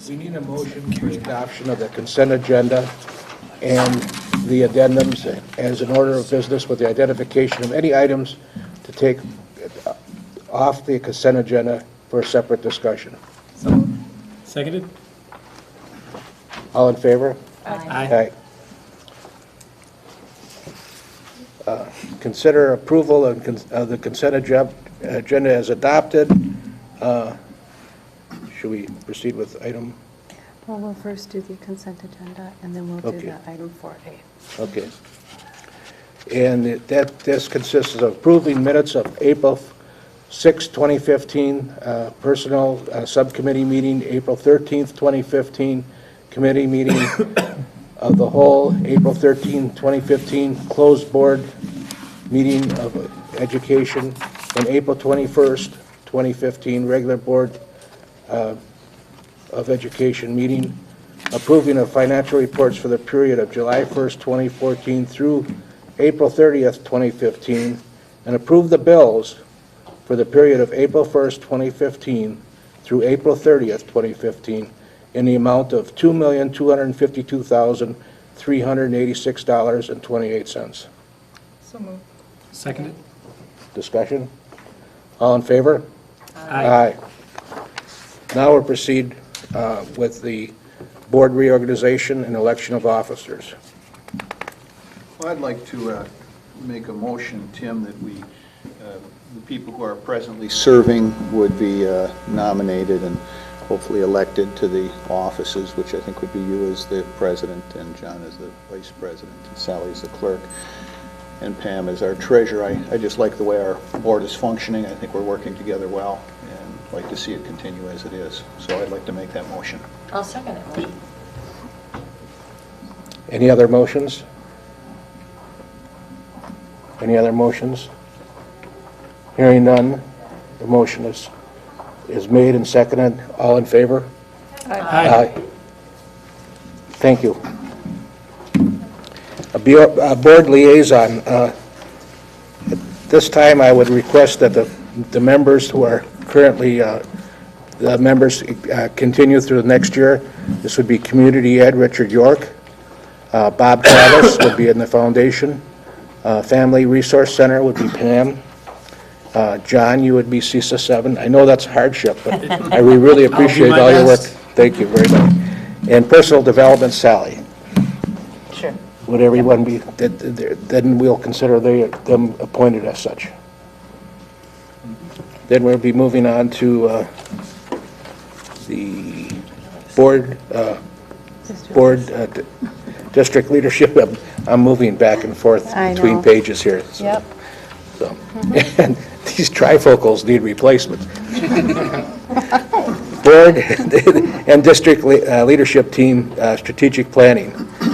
We need a motion for adoption of the consent agenda and the addendums as an order of business with the identification of any items to take off the consent agenda for a separate discussion. Seconded? All in favor? Aye. Consider approval of the consent agenda as adopted. Should we proceed with item? Well, we'll first do the consent agenda, and then we'll do Okay. the item 4A. Okay. And this consists of approving minutes of April 6, 2015, Personnel Subcommittee meeting, April 13th, 2015, Committee meeting of the whole, April 13, 2015, closed board meeting of Education, and April 21st, 2015, regular board of Education meeting, approving of financial reports for the period of July 1st, 2014 through April 30th, 2015, and approve the bills for the period of April 1st, 2015 through April 30th, 2015 in the amount of $2,252,386.28. So moved. Seconded? Discussion? All in favor? Aye. Now we'll proceed with the board reorganization and election of officers. Well, I'd like to make a motion, Tim, that we, the people who are presently serving would be nominated and hopefully elected to the offices, which I think would be you as the president and John as the vice president and Sally as the clerk and Pam as our treasurer. I just like the way our board is functioning. I think we're working together well and like to see it continue as it is. So I'd like to make that motion. I'll second that motion. Any other motions? Any other motions? Hearing none, the motion is made and seconded. All in favor? Aye. Thank you. A board liaison. At this time, I would request that the members who are currently the members continue through the next year. This would be Community Ed, Richard York. Bob Travis would be in the foundation. Family Resource Center would be Pam. John, you would be CISA 7. I know that's a hardship, but we really appreciate my all your work. best. Thank you very much. And Personal Development, Sally. Sure. Would everyone be, then we'll consider them appointed as such. Then we'll be moving on to the district leadership. I'm moving back and forth I between know. pages here. So- Yep. So, and these trifocals need replacement. Board and district leadership team strategic planning.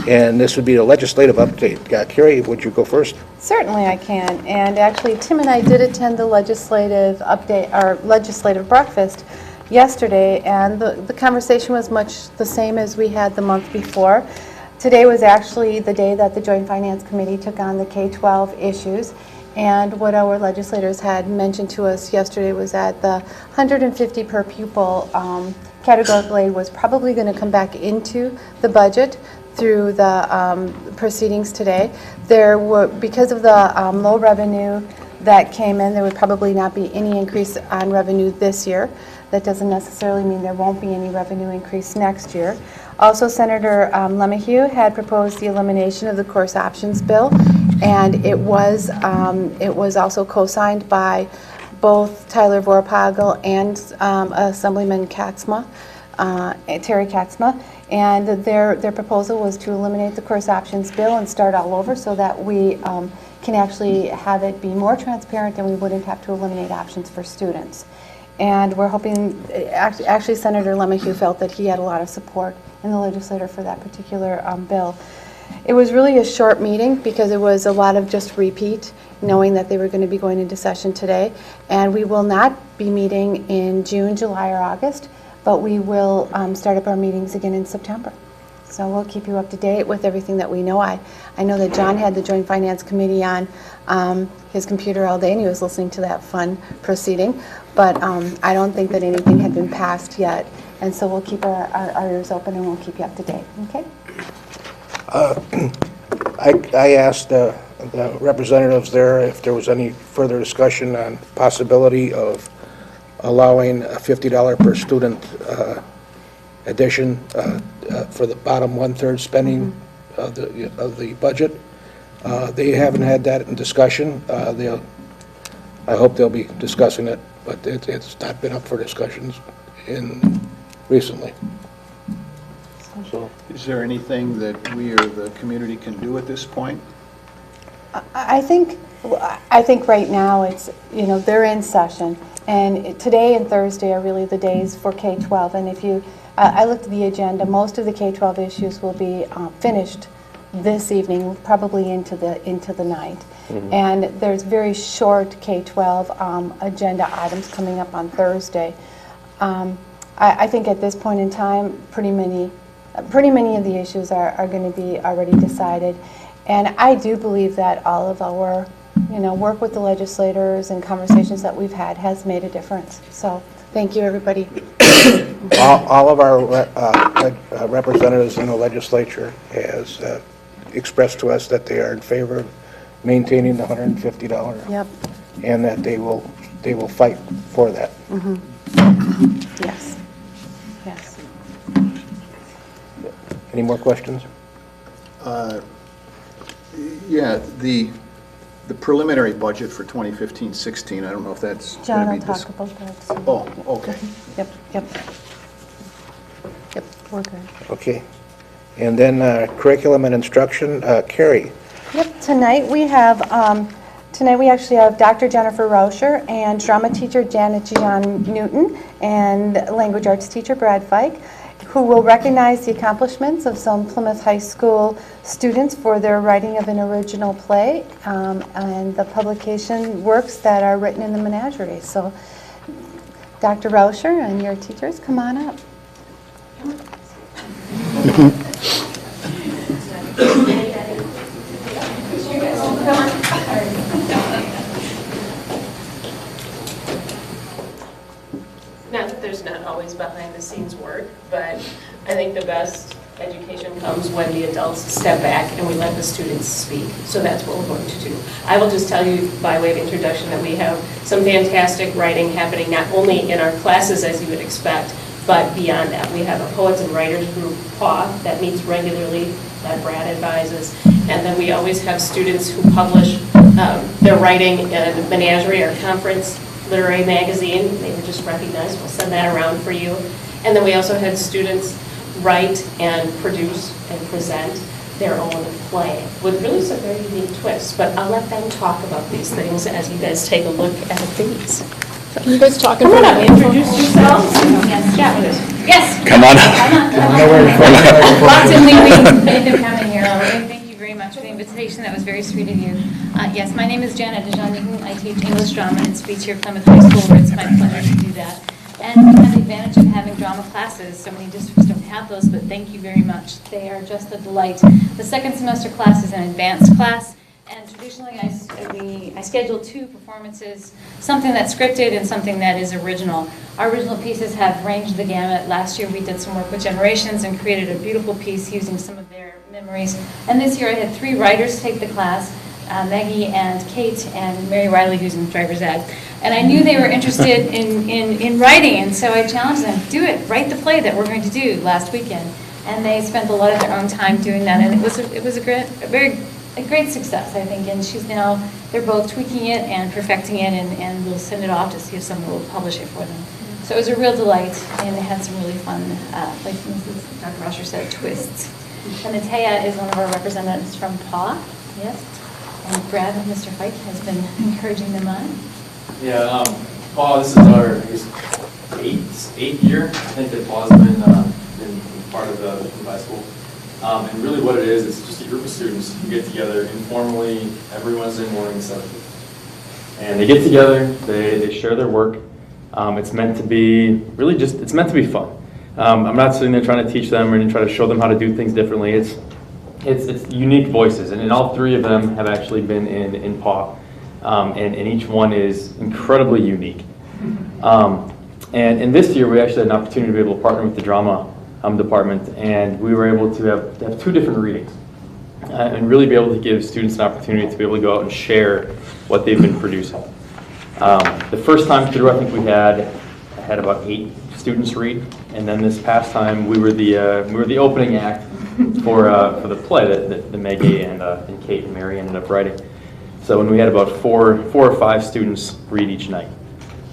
And this would be a legislative update. Carrie, would you go first? Certainly I can. And actually, Tim and I did attend the legislative update, our legislative breakfast yesterday, and the conversation was much the same as we had the month before. Today was actually the day that the Joint Finance Committee took on the K-12 issues. And what our legislators had mentioned to us yesterday was that the 150 per pupil categorically was probably going to come back into the budget through the proceedings today. There were, because of the low revenue that came in, there would probably not be any increase on revenue this year. That doesn't necessarily mean there won't be any revenue increase next year. Also, Senator LeMahieu had proposed the elimination of the course options bill, and it was also co-signed by both Tyler Vorpagel and Assemblyman Katzma, Terry Katzma, and their proposal was to eliminate the course options bill and start all over so that we can actually have it be more transparent and we wouldn't have to eliminate options for students. And we're hoping, actually Senator LeMahieu felt that he had a lot of support in the legislature for that particular bill. It was really a short meeting because it was a lot of just repeat, knowing that they were going to be going into session today. And we will not be meeting in June, July, or August, but we will start up our meetings again in September. So we'll keep you up to date with everything that we know. I know that John had the Joint Finance Committee on his computer all day, and he was listening to that fun proceeding. But I don't think that anything had been passed yet. And so we'll keep our ears open and we'll keep you up to date, okay? I asked the representatives there if there was any further discussion on possibility of allowing a $50 per student addition for the bottom one-third spending of the budget. They haven't had that in discussion. I hope they'll be discussing it, but it's not been up for discussions recently. So, Is there anything that we or the community can do at this point? I think right now it's, they're in session, and today and Thursday are really the days for K-12. And if you, I looked at the agenda, most of the K-12 issues will be finished this evening, probably into the night. And there's very short K-12 agenda items coming up on Thursday. I think at this point in time, pretty many of the issues are going to be already decided. And I do believe that all of our, work with the legislators and conversations that we've had has made a difference. So, thank you, everybody. all of our representatives in the legislature has expressed to us that they are in favor of maintaining the $150. Yep. And that they will fight for that. Yes. Yes. Any more questions? Yeah, the preliminary budget for 2015-16, I don't know if that's John going will to be... talk about that soon. Oh, okay. Yep, we're good. Okay. And then curriculum and instruction, Carrie. Yep, tonight we actually have Dr. Jennifer Rauscher and drama teacher Janet John Newton and language arts teacher Brad Fike, who will recognize the accomplishments of some Plymouth High School students for their writing of an original play and the publication works that are written in the menagerie. So, Dr. Rauscher and your teachers, come on up. Not that there's not always behind-the-scenes work, but I think the best education comes when the adults step back and we let the students speak. So that's what we're going to do. I will just tell you by way of introduction that we have some fantastic writing happening not only in our classes as you would expect, but beyond that. We have a poets and writers group, PAW, that meets regularly, that Brad advises. And then we always have students who publish their writing in a menagerie or conference literary magazine. They were just recognized. We'll send that around for you. And then we also had students write and produce and present their own play with really some very unique twists. But I'll let them talk about these things as you guys take a look at these. Can you guys talk in Come front on of up, me? introduce yourselves. Yes. Come on. Lots of leaving. Thank you for coming here. And thank you very much for the invitation. That was very sweet of you. Yes, my name is Janet DeJean. I teach English, drama, and speech here at Plymouth High School, where it's my pleasure to do that. And we have the advantage of having drama classes. So many districts don't have those, but thank you very much. They are just a delight. The second semester class is an advanced class. And traditionally, I schedule 2 performances, something that's scripted and something that is original. Our original pieces have ranged the gamut. Last year, we did some work with Generations and created a beautiful piece using some of their memories. And this year, I had 3 writers take the class, Maggie and Kate and Mary Riley, who's in driver's ed. And I knew they were interested in writing, and so I challenged them, do it, write the play that we're going to do last weekend. And they spent a lot of their own time doing that, and it was a great success, I think, and they're both tweaking it and perfecting it, and we'll send it off to see if someone will publish it for them. So it was a real delight, and they had some really fun, like Mrs. Dr. Rauscher said, twists. And Natea is one of our representatives from PAW, yes, and Brad and Mr. Fike has been encouraging them on. Yeah, PAW, this is our eighth year, I think, that PAW's been part of the high school. And really what it is, it's just a group of students who get together informally every Wednesday morning at 7. And they get together, they share their work. It's meant to be, it's meant to be fun. I'm not sitting there trying to teach them or try to show them how to do things differently. It's unique voices, and all 3 of them have actually been in PAW. And each one is incredibly unique. And in this year, we actually had an opportunity to be able to partner with the drama department, and we were able to have 2 different readings and really be able to give students an opportunity to be able to go out and share what they've been producing. The first time through, I think we had about 8 students read, and then this past time we were the opening act for the play that Maggie and Kate and Mary ended up writing. So when we had about 4 or 5 students read each night.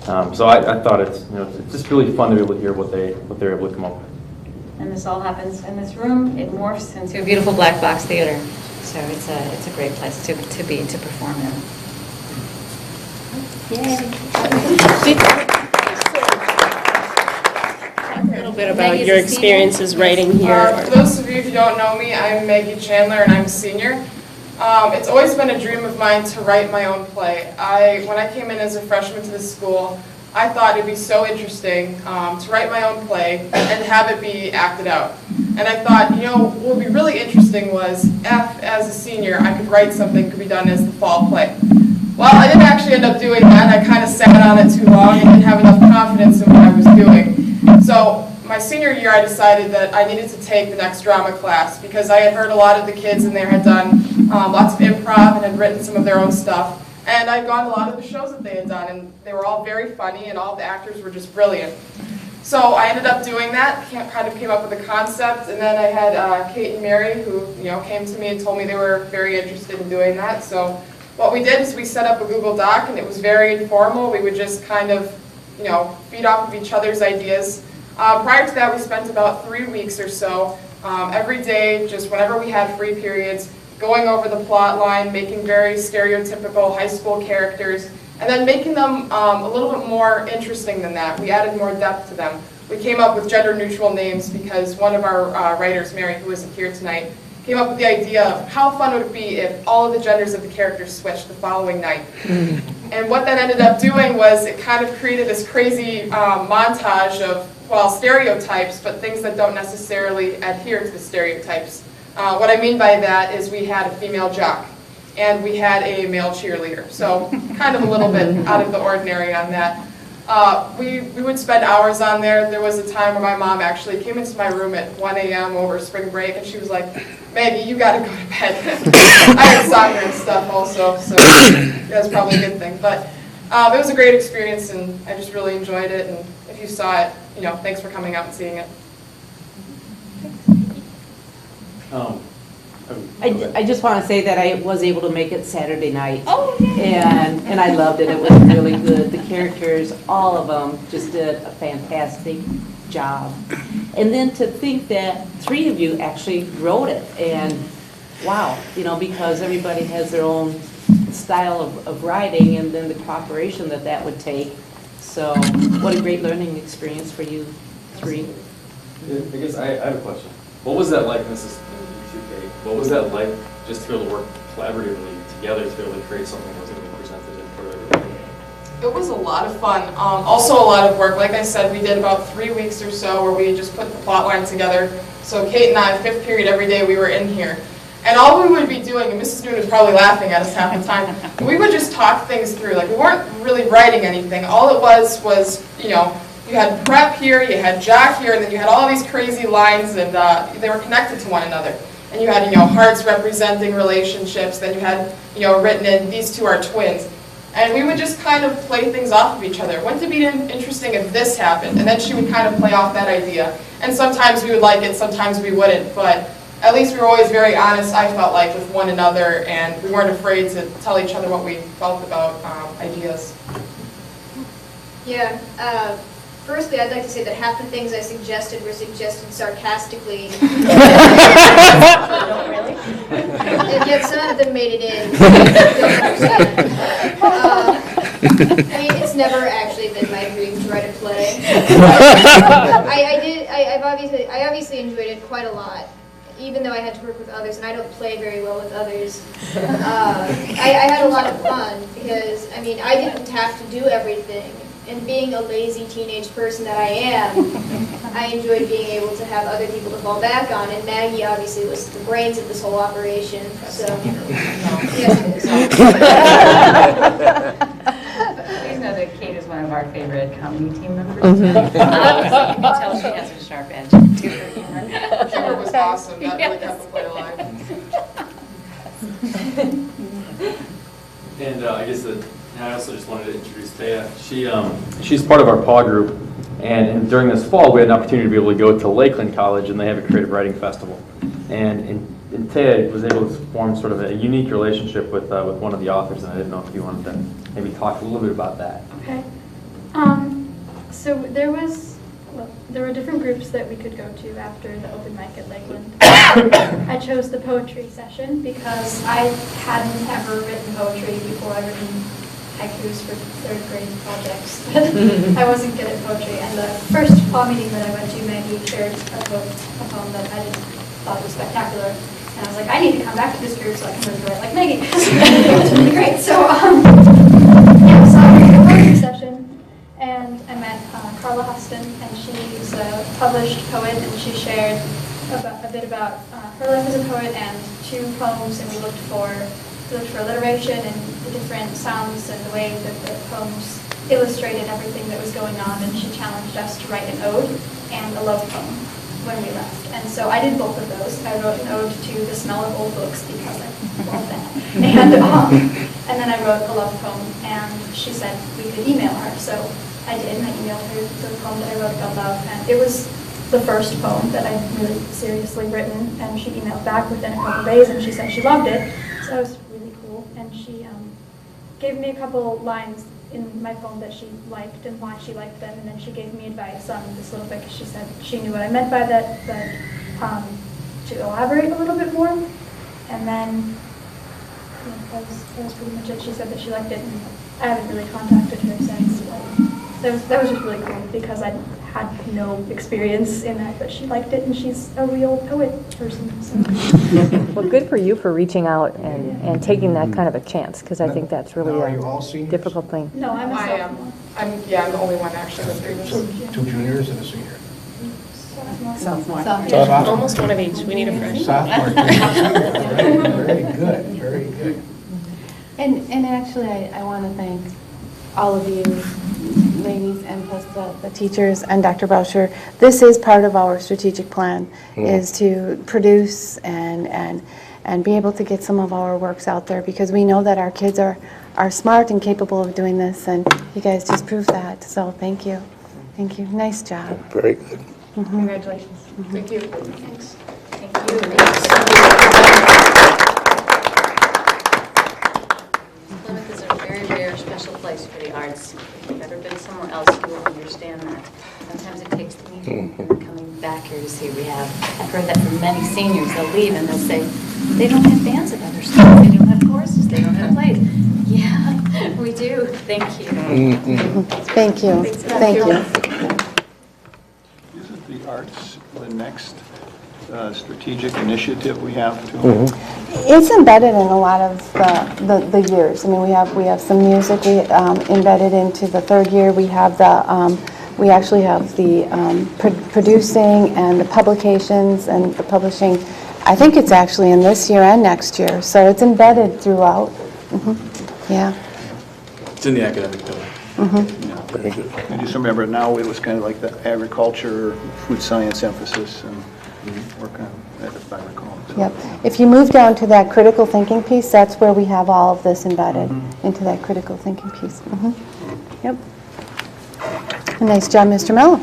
So I thought it's just really fun to be able to hear what they're able to come up with. And this all happens in this room. It morphs into a beautiful black box theater. So it's a great place to be, to perform in. Yay. A little bit about your experiences writing here. For those of you who don't know me, I'm Maggie Chandler and I'm a senior. It's always been a dream of mine to write my own play. When I came in as a freshman to this school, I thought it'd be so interesting to write my own play and have it be acted out. And I thought, what would be really interesting was if, as a senior, I could write something that could be done as the fall play. Well, I didn't actually end up doing that. I kind of sat on it too long and didn't have enough confidence in what I was doing. So my senior year, I decided that I needed to take the next drama class because I had heard a lot of the kids in there had done lots of improv and had written some of their own stuff. And I'd gone to a lot of the shows that they had done, and they were all very funny, and all the actors were just brilliant. So I ended up doing that, kind of came up with a concept, and then I had Kate and Mary who came to me and told me they were very interested in doing that. So what we did is we set up a Google Doc, and it was very informal. We would just kind of feed off of each other's ideas. Prior to that, we spent about 3 weeks or so, every day, just whenever we had free periods, going over the plot line, making very stereotypical high school characters, and then making them a little bit more interesting than that. We added more depth to them. We came up with gender-neutral names because one of our writers, Mary, who isn't here tonight, came up with the idea of how fun would it be if all of the genders of the characters switched the following night. And what that ended up doing was it kind of created this crazy montage of, stereotypes, but things that don't necessarily adhere to the stereotypes. What I mean by that is we had a female jock, and we had a male cheerleader. So kind of a little bit out of the ordinary on that. We would spend hours on there. There was a time where my mom actually came into my room at 1 a.m. over spring break, and she was like, Maggie, you got to go to bed. I had soccer and stuff also, so that was probably a good thing. But it was a great experience, and I just really enjoyed it. And if you saw it, thanks for coming out and seeing it. I just want to say that I was able to make it Saturday night. Oh, yay. And I loved it. It was really good. The characters, all of them, just did a fantastic job. And then to think that 3 of you actually wrote it, and wow, because everybody has their own style of writing, and then the cooperation that would take. So what a great learning experience for you 3. I guess I have a question. What was that like, Mrs. Kate? What was that like just to be able to work collaboratively together to be able to create something that was going to be presented in front of everybody? It was a lot of fun. Also a lot of work. Like I said, we did about 3 weeks or so where we just put the plot line together. So Kate and I, 5th period every day, we were in here. And all we would be doing, and Mrs. Noon is probably laughing at us half the time, we would just talk things through. Like, we weren't really writing anything. All it was, you had prep here, you had jock here, and then you had all these crazy lines, and they were connected to one another. And you had, hearts representing relationships. Then you had, written in, these 2 are twins. And we would just kind of play things off of each other. Wouldn't it be interesting if this happened? And then she would kind of play off that idea. And sometimes we would like it, sometimes we wouldn't. But at least we were always very honest, I felt like, with one another. And we weren't afraid to tell each other what we felt about ideas. Yeah. Firstly, I'd like to say that half the things I suggested were suggested sarcastically. And yet some of them made it in. I mean, it's never actually been my dream to write a play. I obviously enjoyed it quite a lot, even though I had to work with others, and I don't play very well with others. I had a lot of fun because, I didn't have to do everything. And being a lazy teenage person that I am, I enjoyed being able to have other people to fall back on. And Maggie obviously was the brains of this whole operation. So, yes, it is. Please know that Kate is one one of our favorite comedy team members. You can tell she has a sharp edge to her humor. Humor was awesome, that really kept the play alive. And I guess and I also just wanted to introduce Taya. She's part of our PAW group, and during this fall we had an opportunity to be able to go to Lakeland College, and they have a creative writing festival. And Taya was able to form sort of a unique relationship with one of the authors, and I didn't know if you wanted to maybe talk a little bit about that. Okay. So there were different groups that we could go to after the open mic at Lakeland. I chose the poetry session because I hadn't ever written poetry before. I'd written haikus for third grade projects, but I wasn't good at poetry. And the first PAW meeting that I went to, Maggie shared a poem that I thought was spectacular. And I was like, I need to come back to this group so I can learn to write like Maggie. It's really great. So, yeah, so I did a poetry session. And I met Carla Huston, and she's a published poet, and she shared a bit about her life as a poet and 2 poems, and we looked for alliteration and the different sounds and the way that the poems illustrated everything that was going on, and she challenged us to write an ode and a love poem when we left. And so I did both of those. I wrote an ode to the smell of old books because I love that. And then I wrote a love poem, and she said we could email her. So I did, and I emailed her the poem that I wrote about love, and it was the first poem that I'd really seriously written, and she emailed back within a couple days, and she said she loved it, so that was really cool, and she gave me a couple lines in my poem that she liked and why she liked them, and then she gave me advice on this little bit, because she said she knew what I meant by that, but to elaborate a little bit more, and then that was pretty much it. She said that she liked it, and I haven't really contacted her since, but that was just really cool because I had no experience in that, but she liked it, and she's a real poet person. So. Well, good for you for reaching out and taking that kind of a chance, because I think that's really Are you all seniors? difficult thing. No, I'm a sophomore. I'm the only one actually with 3 years. So 2 juniors and a senior. Sophomore. Yeah, almost one of each. We need a freshman. Sophomore. Very good, very good. And actually, I want to thank all of you ladies and plus the teachers and Dr. Boucher. This is part of our strategic plan, is to produce and be able to get some of our works out there, because we know that our kids are smart and capable of doing this, and you guys just proved that. So thank you. Thank you. Nice job. Very good. Congratulations. Thank you. Thanks. Thank you. Plymouth is a very rare, special place for the arts. If you've ever been somewhere else, you will understand that. Sometimes it takes the meeting and then coming back here to see rehab. I've heard that from many seniors. They'll leave and they'll say, they don't have bands at other schools, they don't have choruses, they don't have plays. Yeah, we do. Thank you. Thank you. Thank you. Isn't the arts the next strategic initiative we have to? It's embedded in a lot of the years. I mean, we have some music embedded into the 3rd year. We have we actually have the producing and the publications and the publishing. I think it's actually in this year and next year, so it's embedded throughout. Yeah. It's in the academic building. Very good. I just remember now it was kind of like the agriculture, food science emphasis, and work on that, if I recall. So. Yep. If you move down to that critical thinking piece, that's where we have all of this embedded into that critical thinking piece. Yep. Nice job, Mr. Mello.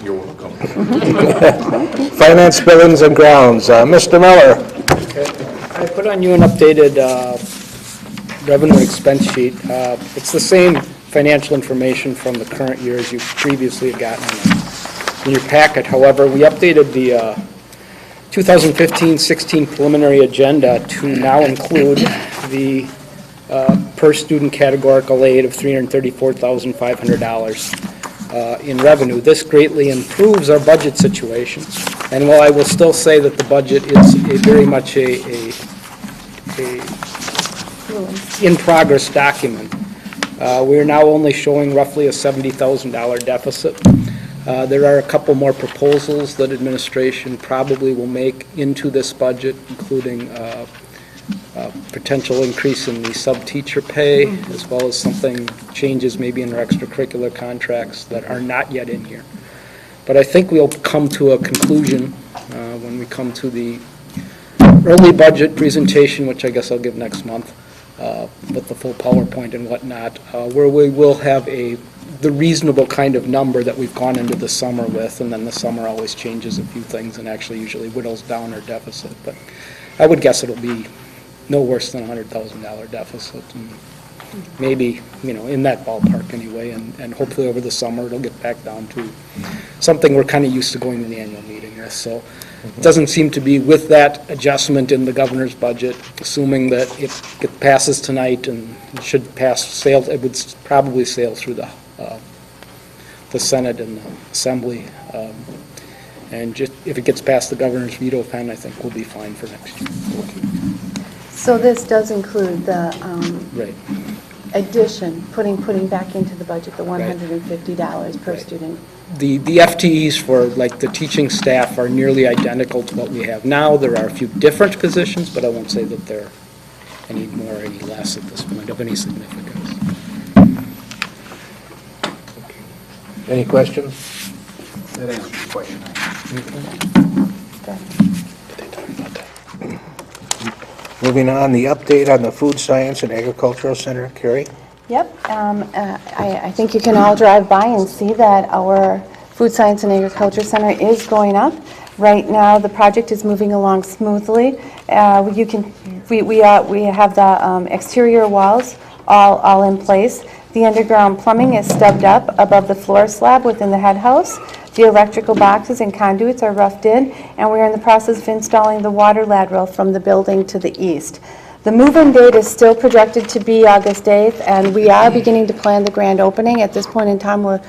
You're welcome. Finance, buildings, and grounds. Mr. Miller. I put on you an updated revenue expense sheet. It's the same financial information from the current year as you previously have gotten in your packet. However, we updated the 2015-16 preliminary agenda to now include the per student categorical aid of $334,500 in revenue. This greatly improves our budget situation. And while I will still say that the budget is very much a in-progress document, we are now only showing roughly a $70,000 deficit. There are a couple more proposals that administration probably will make into this budget, including potential increase in the sub-teacher pay, as well as something, changes maybe in our extracurricular contracts that are not yet in here. But I think we'll come to a conclusion when we come to the early budget presentation, which I guess I'll give next month, with the full PowerPoint and whatnot, where we will have the reasonable kind of number that we've gone into the summer with, and then the summer always changes a few things and actually usually whittles down our deficit. But I would guess it'll be no worse than a $100,000 deficit, and maybe, in that ballpark anyway, and hopefully over the summer it'll get back down to something we're kind of used to going to the annual meeting with. So it doesn't seem to be, with that adjustment in the governor's budget, assuming that it passes tonight and it should pass, it would probably sail through the Senate and the Assembly. And just if it gets past the governor's veto pen, I think we'll be fine for next year. So this does include the Right. addition, putting back into the budget the $150 per student. The FTEs for like the teaching staff are nearly identical to what we have now. There are a few different positions, but I won't say that they're any more or any less at this point of any significance. Any questions? That answers the question. Moving on, the update on the Food Science and Agricultural Center, Carrie? Yep, I think you can all drive by and see that our Food Science and Agriculture Center is going up. Right now, the project is moving along smoothly. We have the exterior walls all in place. The underground plumbing is stubbed up above the floor slab within the head house. The electrical boxes and conduits are roughed in, and we're in the process of installing the water lateral from the building to the east. The move-in date is still projected to be August 8th, and we are beginning to plan the grand opening. At this point in time, a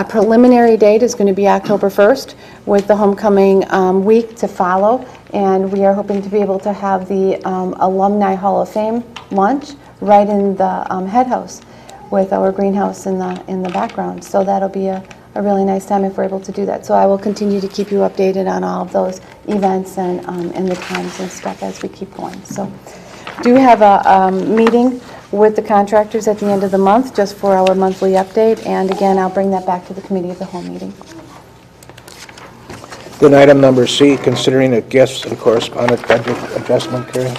preliminary date is going to be October 1st, with the homecoming week to follow, and we are hoping to be able to have the Alumni Hall of Fame lunch right in the head house, with our greenhouse in the background. So that'll be a really nice time if we're able to do that. So I will continue to keep you updated on all of those events and the times and stuff as we keep going. So do have a meeting with the contractors at the end of the month just for our monthly update. And again, I'll bring that back to the committee of the whole meeting. Then item number C, considering a gifts and correspondence budget adjustment, Carrie?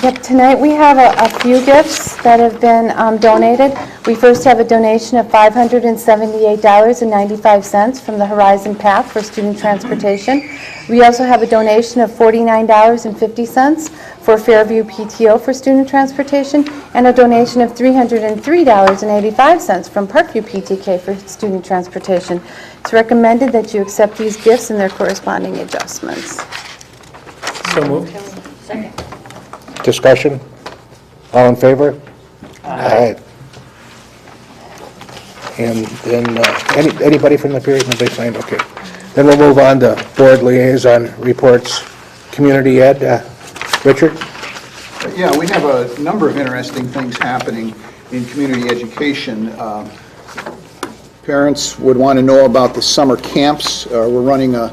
Yep, tonight we have a few gifts that have been donated. We first have a donation of $578.95 from the Horizon Path for student transportation. We also have a donation of $49.50 for Fairview PTO for student transportation, and a donation of $303.85 from Parkview PTK for student transportation. It's recommended that you accept these gifts and their corresponding adjustments. So moved. Second. Discussion? All in favor? Aye. And then, anybody from the period, nobody signed, okay. Then we'll move on to board liaison reports. Community ed, Richard? Yeah, we have a number of interesting things happening in community education. Parents would want to know about the summer camps. We're running a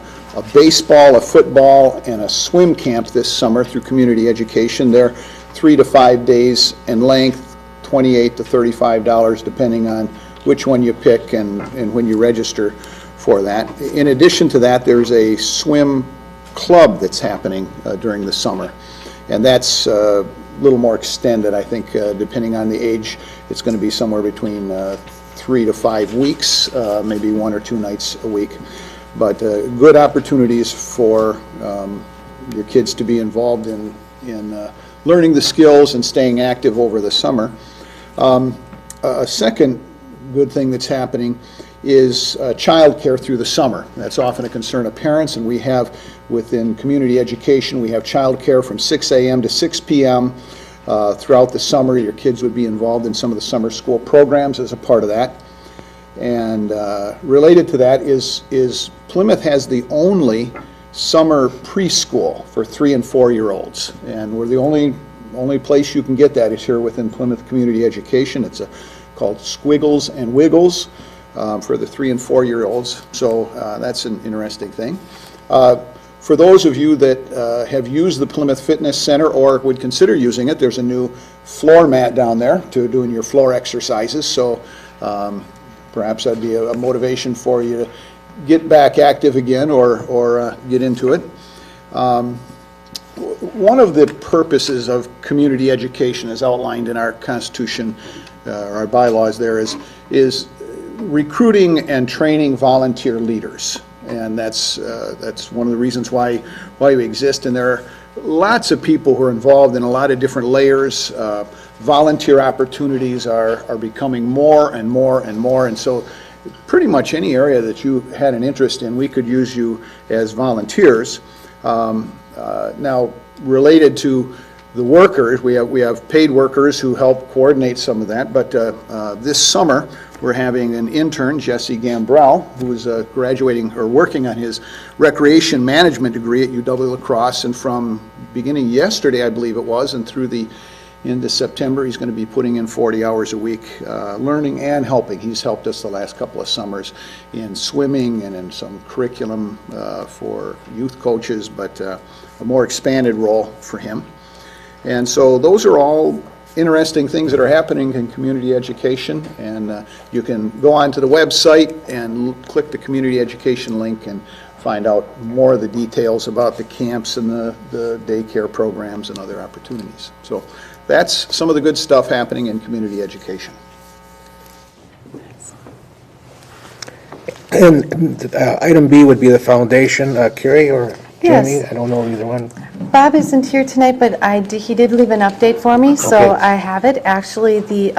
baseball, a football, and a swim camp this summer through community education. They're 3 to 5 days in length, $28 to $35, depending on which one you pick and when you register for that. In addition to that, there's a swim club that's happening during the summer, and that's a little more extended. I think depending on the age, it's going to be somewhere between 3 to 5 weeks, maybe 1 or 2 nights a week. But good opportunities for your kids to be involved in learning the skills and staying active over the summer. A second good thing that's happening is child care through the summer. That's often a concern of parents, and we have within community education, we have child care from 6 a.m. to 6 p.m. Throughout the summer. Your kids would be involved in some of the summer school programs as a part of that. And related to that is Plymouth has the only summer preschool for 3 and 4-year-olds, and we're the only place you can get that is here within Plymouth Community Education. It's called Squiggles and Wiggles for the 3 and 4-year-olds. So that's an interesting thing. For those of you that have used the Plymouth Fitness Center or would consider using it, there's a new floor mat down there to doing your floor exercises. So perhaps that'd be a motivation for you to get back active again or get into it. One of the purposes of community education, as outlined in our Constitution, our bylaws there, is recruiting and training volunteer leaders. And that's one of the reasons why we exist. And there are lots of people who are involved in a lot of different layers. Volunteer opportunities are becoming more and more and more. And so pretty much any area that you had an interest in, we could use you as volunteers. Now, related to the workers, we have paid workers who help coordinate some of that, but this summer we're having an intern, Jesse Gambrell, who is graduating or working on his recreation management degree at UW La Crosse, and from beginning yesterday, I believe it was, and through the into September, he's going to be putting in 40 hours a week, learning and helping. He's helped us the last couple of summers in swimming and in some curriculum for youth coaches, but a more expanded role for him. And so those are all interesting things that are happening in community education, and you can go onto the website and click the community education link and find out more of the details about the camps and the daycare programs and other opportunities. So that's some of the good stuff happening in community education. And item B would be the foundation. Carrie or Jamie? Yes. I don't know either one. Bob isn't here tonight, but he did leave an update for me, so Okay. I have it. Actually, the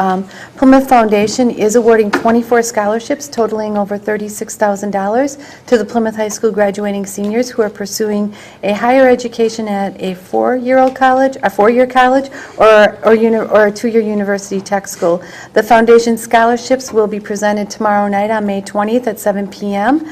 Plymouth Foundation is awarding 24 scholarships totaling over $36,000 to the Plymouth High School graduating seniors who are pursuing a higher education at a four-year college, or a two-year university tech school. The foundation scholarships will be presented tomorrow night on May 20th at 7 p.m.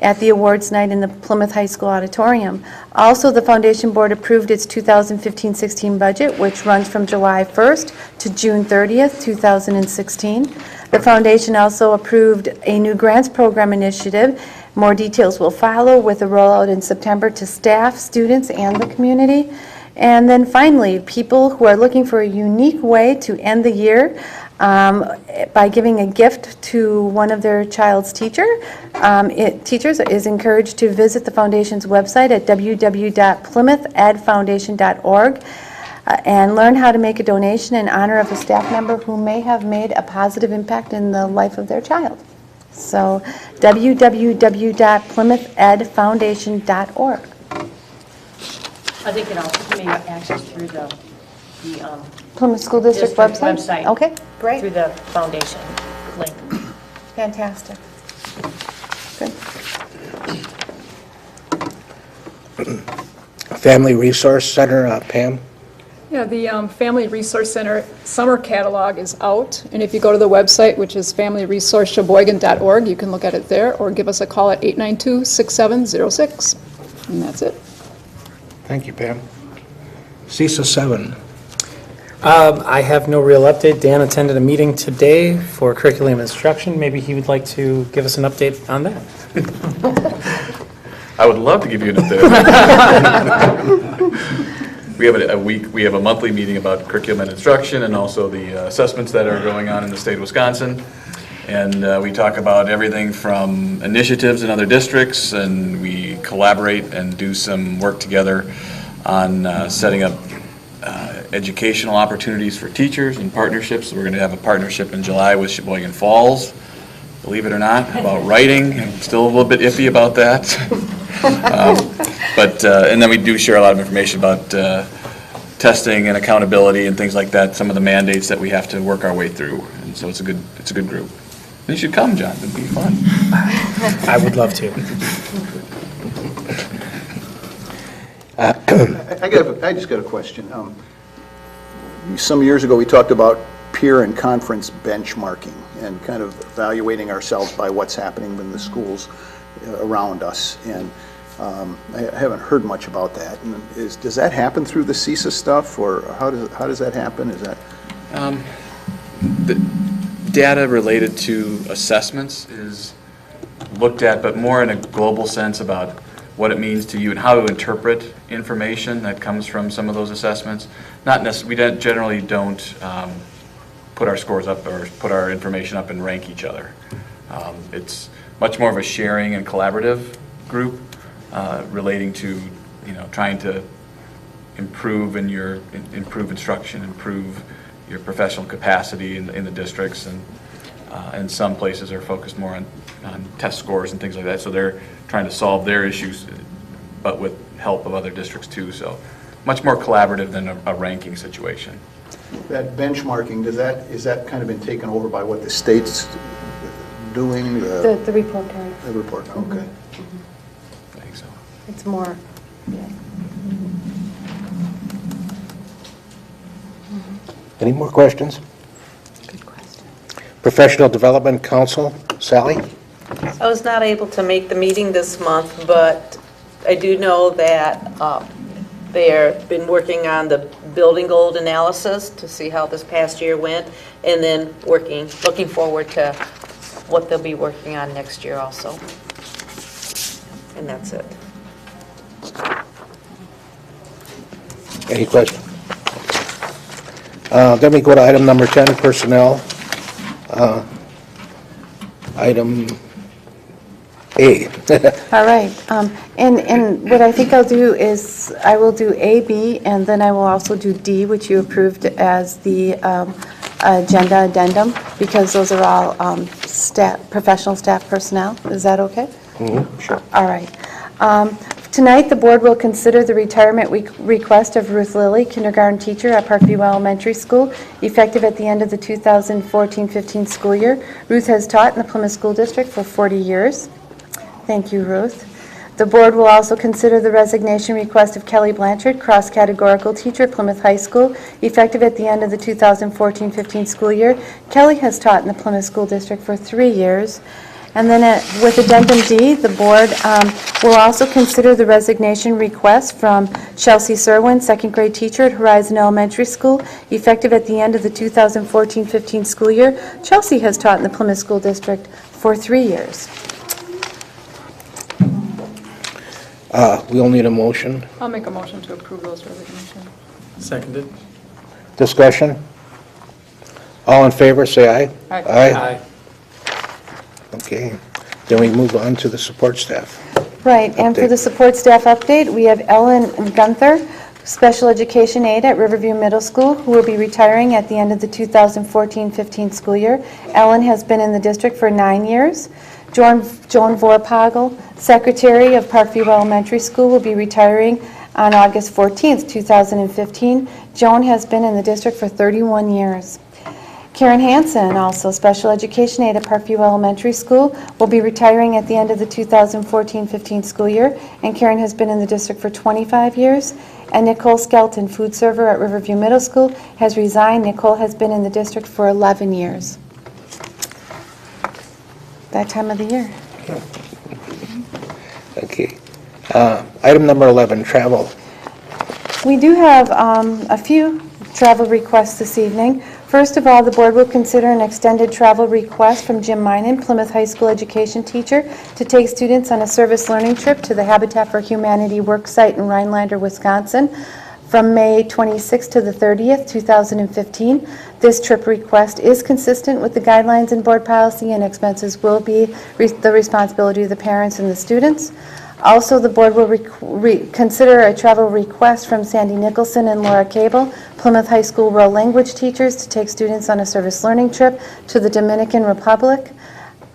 at the awards night in the Plymouth High School auditorium. Also, the Foundation Board approved its 2015-16 budget, which runs from July 1st to June 30th, 2016. The Foundation also approved a new grants program initiative. More details will follow with a rollout in September to staff, students, and the community. And then finally, people who are looking for a unique way to end the year by giving a gift to one of their child's teachers is encouraged to visit the Foundation's website at www.plymouthedfoundation.org and learn how to make a donation in honor of a staff member who may have made a positive impact in the life of their child. So www.plymouthedfoundation.org. I think it also can be accessed through the Plymouth School District website? Okay, great. Through the foundation link. Fantastic. Good. Family Resource Center, Pam? Yeah, the Family Resource Center summer catalog is out, and if you go to the website, which is familyresourcesheboygan.org, you can look at it there, or give us a call at 892-6706, and that's it. Thank you, Pam. CISA 7. I have no real update. Dan attended a meeting today for curriculum instruction. Maybe he would like to give us an update on that. I would love to give you an update. We have a monthly meeting about curriculum and instruction and also the assessments that are going on in the state of Wisconsin. And we talk about everything from initiatives in other districts, and we collaborate and do some work together on setting up educational opportunities for teachers and partnerships. So we're going to have a partnership in July with Sheboygan Falls, believe it or not, about writing. I'm still a little bit iffy about that. And then we do share a lot of information about testing and accountability and things like that, some of the mandates that we have to work our way through. And so it's a good group. And you should come, John. It'd be fun. I would love to. I just got a question. Some years ago, we talked about peer and conference benchmarking and kind of evaluating ourselves by what's happening in the schools around us. And I haven't heard much about that. And does that happen through the CISA stuff, or how does that happen? Is that the data related to assessments is looked at, but more in a global sense about what it means to you and how to interpret information that comes from some of those assessments. Not we generally don't put our scores up or put our information up and rank each other. It's much more of a sharing and collaborative group relating to, trying to improve instruction, improve your professional capacity in the districts, and some places are focused more on test scores and things like that. So they're trying to solve their issues, but with help of other districts too. So much more collaborative than a ranking situation. That benchmarking, is that kind of been taken over by what the state's doing? The report card. The report, okay. I think so. It's more, yeah. Any more questions? Good question. Professional Development Council, Sally? I was not able to make the meeting this month, but I do know that they've been working on the building gold analysis to see how this past year went, and then looking forward to what they'll be working on next year also. And that's it. Any questions? Then we go to item number 10, personnel. Item A. All right, and what I think I'll do is, I will do A, B, and then I will also do D, which you approved as the agenda addendum, because those are all professional staff personnel. Is that okay? Mm-hmm, sure. All right. Tonight, the board will consider the retirement request of Ruth Lilly, kindergarten teacher at Parkview Elementary School, effective at the end of the 2014-15 school year. Ruth has taught in the Plymouth School District for 40 years. Thank you, Ruth. The board will also consider the resignation request of Kelly Blanchard, cross-categorical teacher at Plymouth High School, effective at the end of the 2014-15 school year. Kelly has taught in the Plymouth School District for 3 years. And then with addendum D, the board will also consider the resignation request from Chelsea Serwin, second grade teacher at Horizon Elementary School, effective at the end of the 2014-15 school year. Chelsea has taught in the Plymouth School District for 3 years. We'll need a motion. I'll make a motion to approve those resignations. Seconded. Discussion? All in favor, say aye. Aye. Okay. Then we move on to the support staff. Right, and for Update. the support staff update, we have Ellen Gunther, special education aide at Riverview Middle School, who will be retiring at the end of the 2014-15 school year. Ellen has been in the district for 9 years. Joan Vorpagel, secretary of Parkview Elementary School, will be retiring on August 14th, 2015. Joan has been in the district for 31 years. Karen Hansen, also special education aide at Parkview Elementary School, will be retiring at the end of the 2014-15 school year, and Karen has been in the district for 25 years. And Nicole Skelton, food server at Riverview Middle School, has resigned. Nicole has been in the district for 11 years. That time of the year. Okay. Item number 11, travel. We do have a few travel requests this evening. First of all, the board will consider an extended travel request from Jim Minen, Plymouth High School education teacher, to take students on a service learning trip to the Habitat for Humanity work site in Rhinelander, Wisconsin, from May 26th to the 30th, 2015. This trip request is consistent with the guidelines and board policy, and expenses will be the responsibility of the parents and the students. Also, the board will consider a travel request from Sandy Nicholson and Laura Cable, Plymouth High School world language teachers, to take students on a service learning trip to the Dominican Republic,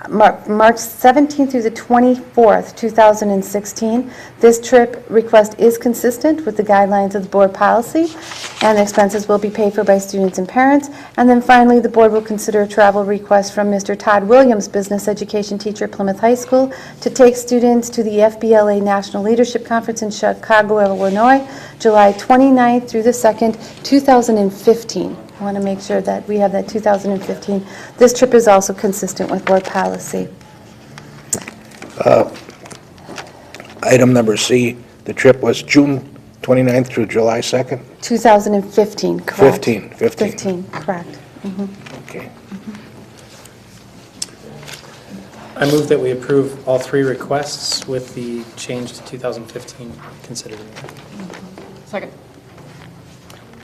March 17th through the 24th, 2016. This trip request is consistent with the guidelines of the board policy, and the expenses will be paid for by students and parents. And then finally, the board will consider a travel request from Mr. Todd Williams, business education teacher at Plymouth High School, to take students to the FBLA National Leadership Conference in Chicago, Illinois, July 29th through the 2nd, 2015. I want to make sure that we have that 2015. This trip is also consistent with board policy. Item number C, the trip was June 29th through July 2nd? 2015, correct. 15, correct. Mhm. Okay. I move that we approve all three requests with the change to 2015 considered in there. Second.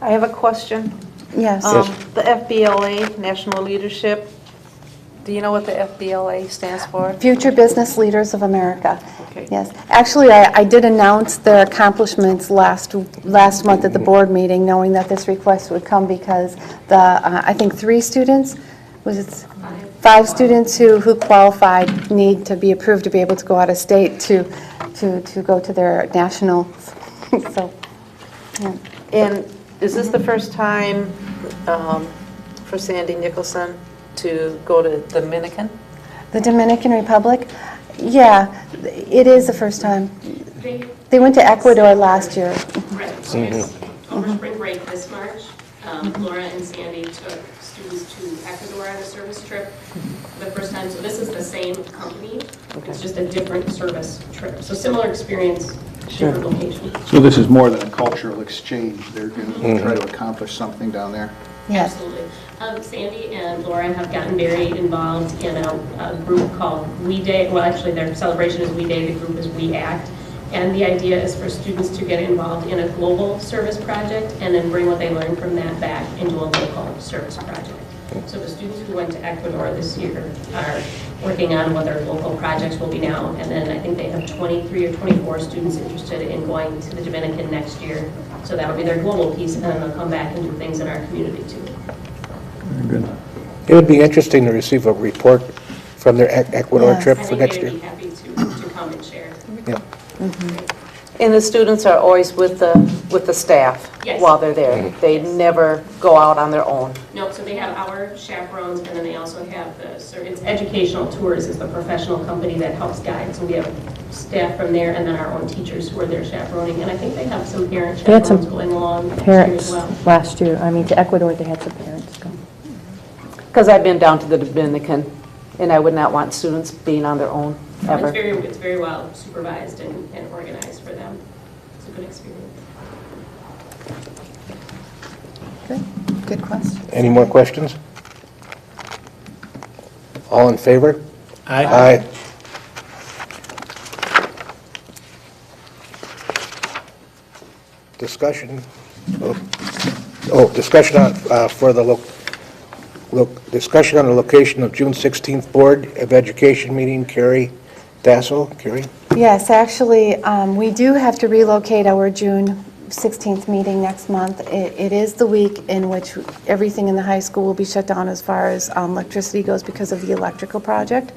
I have a question. Yes. The FBLA, National Leadership, do you know what the FBLA stands for? Future Business Leaders of America. Okay. Yes. Actually, I did announce their accomplishments last month at the board meeting, knowing that this request would come because I think 3 students, was it 5 students who qualified need to be approved to be able to go out of state to go to their nationals. So, yeah. And is this the first time for Sandy Nicholson to go to Dominican? The Dominican Republic? Yeah, it is the first time. They went to Ecuador last year. Right, so it's over spring break this March. Laura and Sandy took students to Ecuador on a service trip for the first time. So this is the same company, it's just a different service trip. So similar experience, different location. So this is more than a cultural exchange. They're going to try to accomplish something down there. Yes. Absolutely. Sandy and Laura have gotten very involved in a group called We Day. Well, actually, their celebration is We Day. The group is We Act. And the idea is for students to get involved in a global service project and then bring what they learned from that back into a local service project. So the students who went to Ecuador this year are working on what their local projects will be now. And then I think they have 23 or 24 students interested in going to the Dominican next year. So that'll be their global piece, and then they'll come back and do things in our community too. Very good. It would be interesting to receive a report from their Ecuador Yes. trip I for think next they'd year. be happy to come and share. Yeah. And the students are always with the staff Yes. while they're there? They never go out on their own? No, so they have our chaperones, and then they also have it's Educational Tours is the professional company that helps guide. So we have staff from there, and then our own teachers who are there chaperoning. And I think they have some parent They had some chaperones going along this year Parents as well. last year, I mean, to Ecuador, they had some parents go. Because I've been down to the Dominican, and I would not want students being on their own ever. It's very well supervised and organized for them. It's a good experience. Good question. Any more questions? All in favor? Aye. Aye. Discussion. Discussion on, for the discussion on the location of June 16th Board of Education meeting. Carrie Dassel. Carrie? Yes, actually, we do have to relocate our June 16th meeting next month. It is the week in which everything in the high school will be shut down as far as electricity goes because of the electrical project.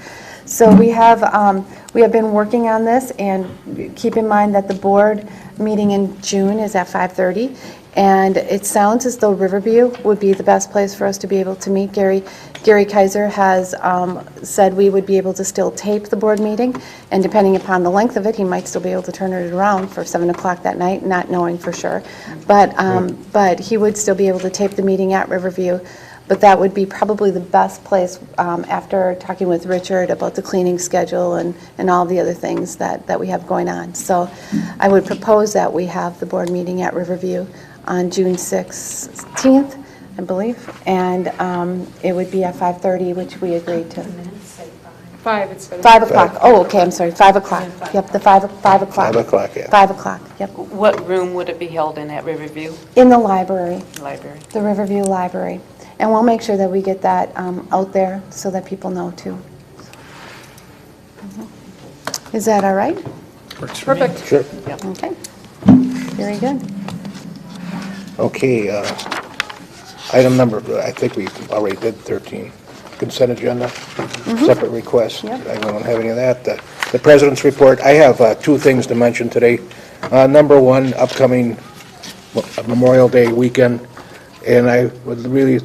So we have been working on this, and keep in mind that the board meeting in June is at 5:30, and it sounds as though Riverview would be the best place for us to be able to meet. Gary Kaiser has said we would be able to still tape the board meeting, and depending upon the length of it, he might still be able to turn it around for 7 o'clock that night, not knowing for sure. But he would still be able to tape the meeting at Riverview. But that would be probably the best place after talking with Richard about the cleaning schedule and all the other things that we have going on. So I would propose that we have the board meeting at Riverview on June 16th, I believe, and it would be at 5:30, which we agreed to. 5, it's 5 o'clock. Oh, okay, I'm sorry, 5 o'clock. Yep, the 5 o'clock. 5 o'clock, yeah. 5 o'clock, yep. What room would it be held in at Riverview In the library. Library? The Riverview Library. And we'll make sure that we get that out there so that people know too. Is that all right? Works for me. Perfect. Sure. Okay. Very good. Okay, item number, I think we already did 13. Consent agenda, separate request. Yep. I don't have any of that. The president's report, I have 2 things to mention today. Number 1, upcoming Memorial Day weekend, and I would really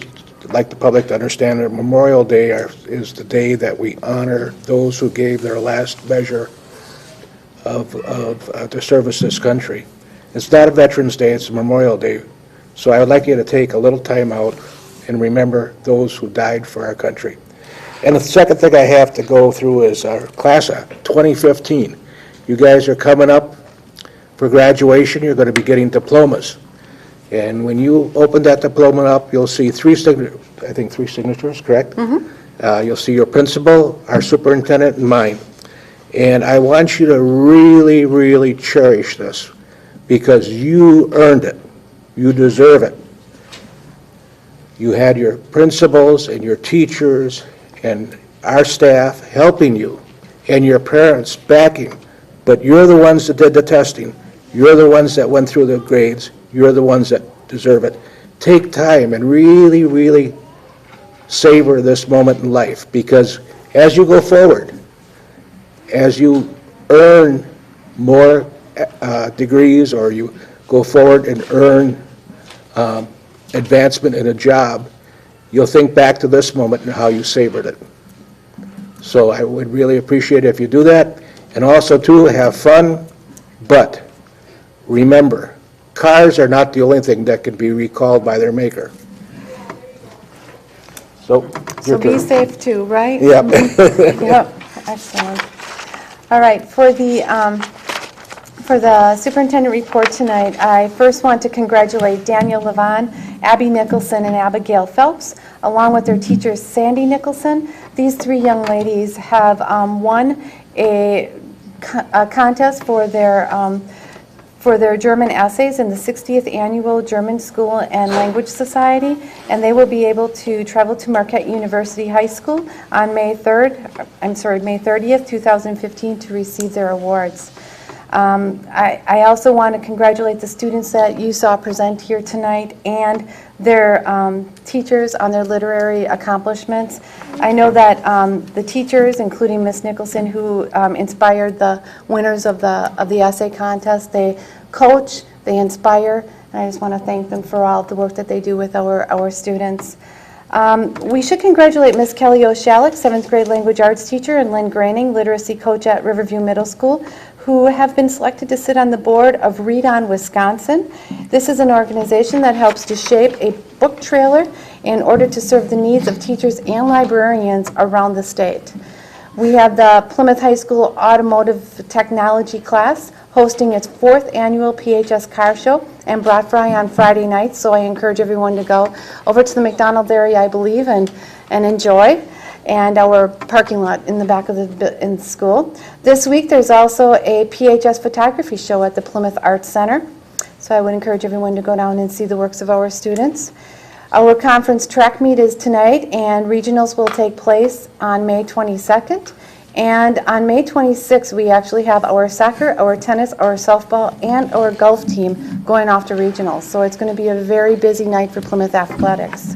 like the public to understand that Memorial Day is the day that we honor those who gave their last measure to service this country. It's not a Veterans Day, it's a Memorial Day. So I would like you to take a little time out and remember those who died for our country. And the second thing I have to go through is our class of 2015. You guys are coming up for graduation. You're going to be getting diplomas. And when you open that diploma up, you'll see 3 signatures, correct? You'll see your principal, our superintendent, and mine. And I want you to really, really cherish this, because you earned it. You deserve it. You had your principals and your teachers and our staff helping you, and your parents backing, but you're the ones that did the testing. You're the ones that went through the grades. You're the ones that deserve it. Take time and really, really savor this moment in life, because as you go forward, as you earn more degrees, or you go forward and earn advancement in a job, you'll think back to this moment and how you savored it. So I would really appreciate it if you do that. And also, too, have fun, but remember, cars are not the only thing that can be recalled by their maker. So, So your be turn. safe too, right? Yep. Yep, excellent. All right, for the superintendent report tonight, I first want to congratulate Daniel Levon, Abby Nicholson, and Abigail Phelps, along with their teachers Sandy Nicholson. These three young ladies have won a contest for their German essays in the 60th Annual German School and Language Society, and they will be able to travel to Marquette University High School on May 30th, 2015 to receive their awards. I also want to congratulate the students that you saw present here tonight and their teachers on their literary accomplishments. I know that the teachers, including Miss Nicholson, who inspired the winners of the essay contest, they coach, they inspire, and I just want to thank them for all the work that they do with our students. We should congratulate Miss Kelly O'Shalik, 7th grade language arts teacher, and Lynn Graining, literacy coach at Riverview Middle School, who have been selected to sit on the board of Read On Wisconsin. This is an organization that helps to shape a book trailer in order to serve the needs of teachers and librarians around the state. We have the Plymouth High School Automotive Technology class hosting its 4th annual PHS Car Show and Brat Fry on Friday nights, so I encourage everyone to go over to the McDonald area, I believe, and enjoy, and our parking lot in the back of the school. This week there's also a PHS photography show at the Plymouth Arts Center, so I would encourage everyone to go down and see the works of our students. Our conference track meet is tonight, and regionals will take place on May 22nd. And on May 26th, we actually have our soccer, our tennis, our softball, and our golf team going off to regionals. So it's going to be a very busy night for Plymouth Athletics.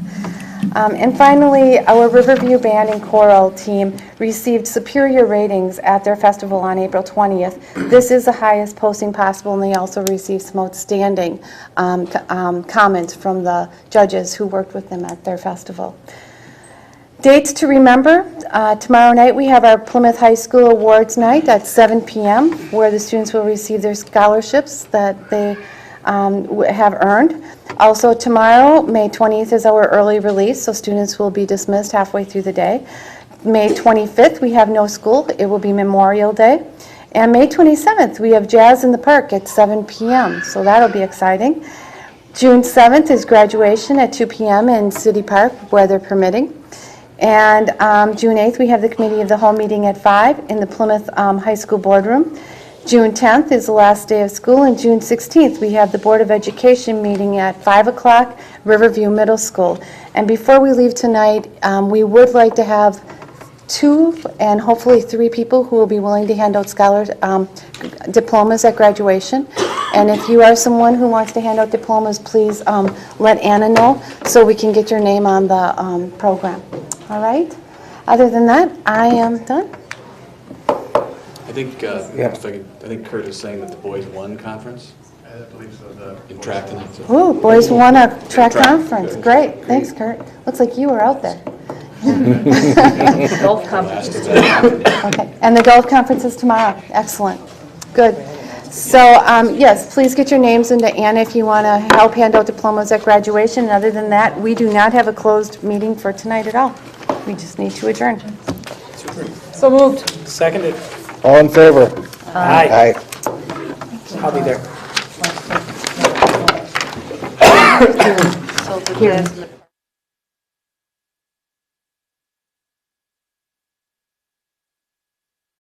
And finally, our Riverview Band and Choral team received superior ratings at their festival on April 20th. This is the highest posting possible, and they also received some outstanding comments from the judges who worked with them at their festival. Dates to remember, tomorrow night we have our Plymouth High School Awards Night at 7 p.m. where the students will receive their scholarships that they have earned. Also tomorrow, May 20th, is our early release, so students will be dismissed halfway through the day. May 25th, we have no school. It will be Memorial Day. And May 27th, we have Jazz in the Park at 7 p.m., so that'll be exciting. June 7th is graduation at 2 p.m. in City Park, weather permitting. And June 8th, we have the Committee of the Whole meeting at 5 in the Plymouth High School boardroom. June 10th is the last day of school, and June 16th, we have the Board of Education meeting at 5 o'clock, Riverview Middle School. And before we leave tonight, we would like to have 2 and hopefully 3 people who will be willing to hand out diplomas at graduation. And if you are someone who wants to hand out diplomas, please let Anna know so we can get your name on the program. All right? Other than that, I am done. I think, I think Kurt is saying that the boys won conference. I believe so. In track tonight. Ooh, boys won a track conference. Great. Thanks, Kurt. Looks like you were out there. Golf conference. Okay, and the golf conference is tomorrow. Excellent. Good. So, yes, please get your names into Anna if you want to help hand out diplomas at graduation. And other than that, we do not have a closed meeting for tonight at all. We just need to adjourn. So moved. Seconded. All in favor? Aye. Aye. I'll be there. So the